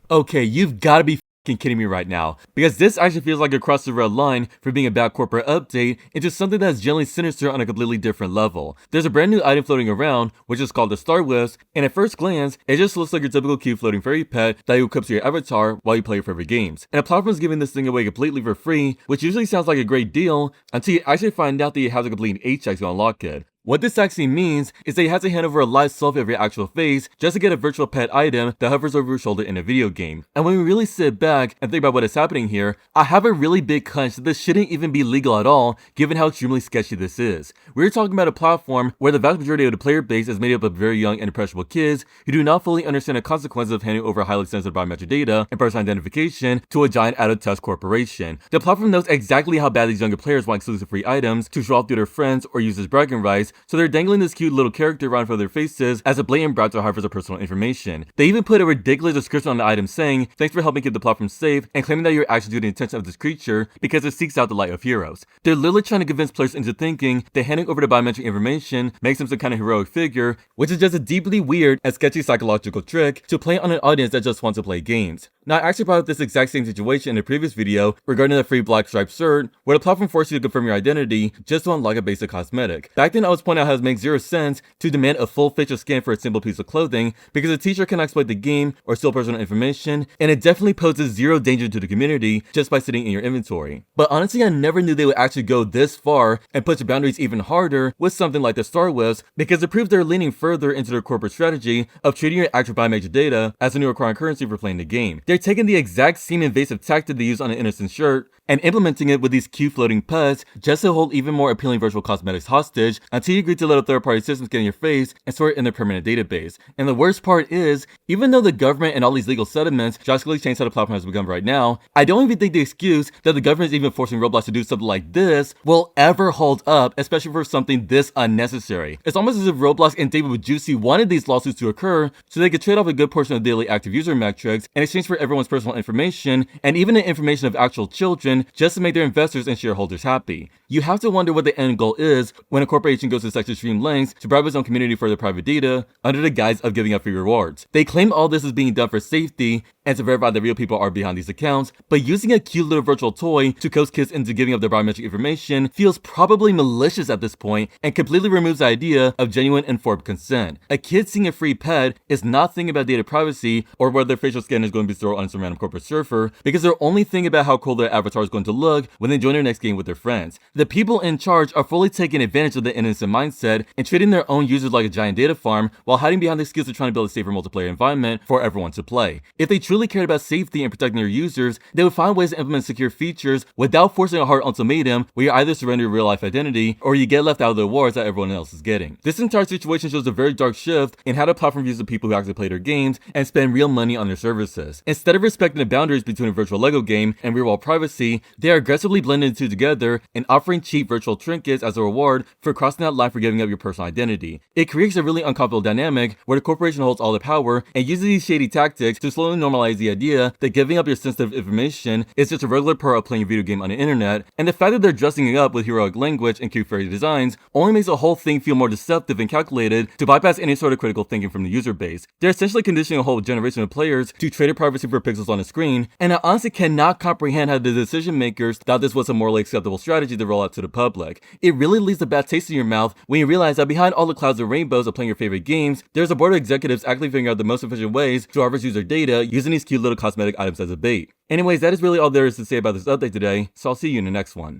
Okay, you've gotta be fing kidding me right now, because this actually feels like a cross the red line from being a bad corporate update into something that's generally sinister on a completely different level. There's a brand new item floating around, which is called the Star Wisp, and at first glance, it just looks like your typical cute floating fairy pet that you equip to your avatar while you play your favorite games. And a platform is giving this thing away completely for free, which usually sounds like a great deal until you actually find out that you have to complete 8 checks to unlock it. What this actually means is that you have to hand over a live selfie of your actual face just to get a virtual pet item that hovers over your shoulder in a video game. And when we really sit back and think about what is happening here, I have a really big hunch that this shouldn't even be legal at all, given how extremely sketchy this is. We're talking about a platform where the vast majority of the player base is made up of very young and impressionable kids who do not fully understand the consequences of handing over highly sensitive biometric data and personal identification to a giant out-of-touch corporation. The platform knows exactly how bad these younger players want exclusive free items to show off to their friends or use as bragging rights, so they're dangling this cute little character around in front of their faces as a blatant bribe to harvest their personal information. They even put a ridiculous description on the item saying, "Thanks for helping keep the platform safe," and claiming that you're actually due to the intention of this creature because it seeks out the light of heroes. They're literally trying to convince players into thinking that handing over the biometric information makes them some kind of heroic figure, which is just a deeply weird and sketchy psychological trick to play on an audience that just wants to play games. Now, I actually brought up this exact same situation in a previous video regarding the free black stripe shirt, where the platform forced you to confirm your identity just to unlock a basic cosmetic. Back then, I was pointing out how it makes zero sense to demand a full facial scan for a simple piece of clothing because a teacher cannot exploit the game or steal personal information, and it definitely poses zero danger to the community just by sitting in your inventory. But honestly, I never knew they would actually go this far and push the boundaries even harder with something like the Star Wisp, because it proves they're leaning further into their corporate strategy of treating your actual biometric data as a new required currency for playing the game. They're taking the exact same invasive tactic they use on an innocent shirt and implementing it with these cute floating pets just to hold even more appealing virtual cosmetics hostage until you agree to let a third-party systems get in your face and store it in their permanent database. And the worst part is, even though the government and all these legal settlements drastically change how the platform has become right now, I don't even think the excuse that the government is even forcing Roblox to do something like this will ever hold up, especially for something this unnecessary. It's almost as if Roblox and David with Juicy wanted these lawsuits to occur so they could trade off a good portion of daily active user metrics in exchange for everyone's personal information and even the information of actual children just to make their investors and shareholders happy. You have to wonder what the end goal is when a corporation goes to such extreme lengths to bribe its own community for their private data under the guise of giving up free rewards. They claim all this is being done for safety and to verify that real people are behind these accounts, but using a cute little virtual toy to coax kids into giving up their biometric information feels probably malicious at this point and completely removes the idea of genuine informed consent. A kid seeing a free pet is not thinking about data privacy or whether their facial scan is going to be stored on some random corporate server, because they're only thinking about how cool their avatar is going to look when they join their next game with their friends. The people in charge are fully taking advantage of the innocent mindset and treating their own users like a giant data farm while hiding behind the excuse of trying to build a safer multiplayer environment for everyone to play. If they truly cared about safety and protecting their users, they would find ways to implement secure features without forcing a hard ultimatum where you either surrender your real life identity or you get left out of the awards that everyone else is getting. This entire situation shows a very dark shift in how the platform views the people who actually play their games and spend real money on their services. Instead of respecting the boundaries between a virtual Lego game and real world privacy, they are aggressively blending the two together and offering cheap virtual trinkets as a reward for crossing that line for giving up your personal identity. It creates a really uncomfortable dynamic where the corporation holds all the power and uses these shady tactics to slowly normalize the idea that giving up your sensitive information is just a regular part of playing a video game on the internet, and the fact that they're dressing it up with heroic language and cute fairy designs only makes the whole thing feel more deceptive and calculated to bypass any sort of critical thinking from the user base. They're essentially conditioning a whole generation of players to trade privacy for pixels on a screen, and I honestly cannot comprehend how the decision makers thought this was a morally acceptable strategy to roll out to the public. It really leaves a bad taste in your mouth when you realize that behind all the clouds and rainbows of playing your favorite games, there's a board of executives actively figuring out the most efficient ways to harvest user data using these cute little cosmetic items as a bait. Anyways, that is really all there is to say about this update today, so I'll see you in the next one.